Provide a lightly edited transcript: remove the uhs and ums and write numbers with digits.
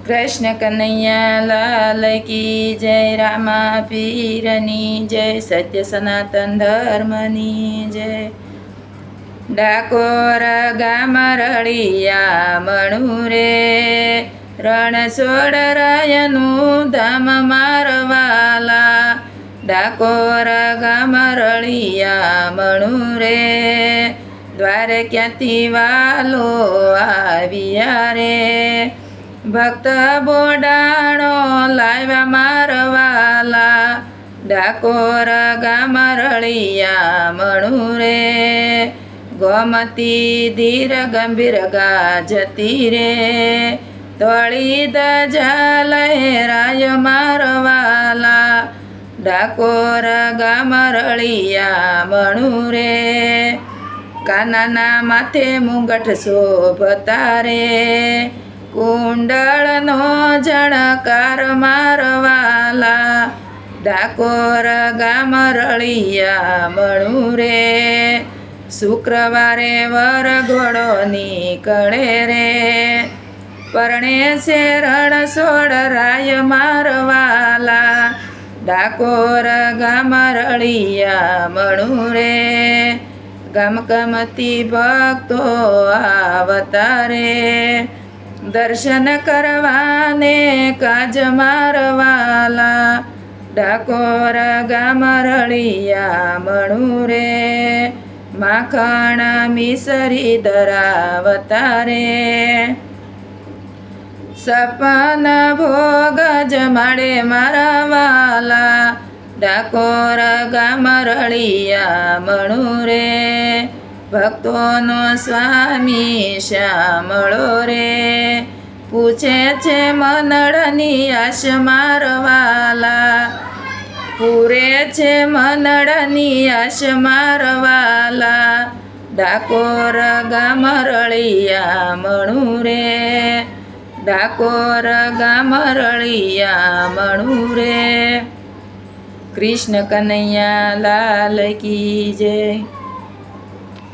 कृष्ण कन्हैया लाल की जय। रामा पीरनी जय। सत्य सनातन धर्मनी जय। डाकोर गाम रळिया मणु रे, रणछोड़ रायनु धाम मारवाला। डाकोर गाम रळिया मणु रे, द्वारे क्यांथी वालो आविया रे। भक्त बोडाणो लाव्या मारवाला। डाकोर गाम रळिया मणु रे, गोमती धीर गंभीर गाजती रे। तोळी धजा लहराय मारवाला। डाकोर गाम रळिया मणु रे, कानाना माथे मुंगट शोभता रे। कुंडळनो झणकार मारवाला। डाकोर गाम रळिया मणु रे, शुक्रवारे वरघोड़ो निकळे रे। परणे से रणछोड़ राय मारवाला। डाकोर गाम रळिया मणु रे, गमगमती भक्तो आवता रे। दर्शन करवाने काज मारवाला। डाकोर गाम रळिया मणु रे, माखण मिसरी धरावता रे। सपन भोग जमाड़े मारवाला। डाकोर गाम रळिया मणु रे, भक्तोनो स्वामी श्यामळो रे। पूछे छे मनड़नी आश मारवाला। पूरे छे मनड़नी आश मारवाला। डाकोर गाम रळिया मणु रे, डाकोर गाम रळिया मणु रे। कृष्ण कन्हैया लाल की जय।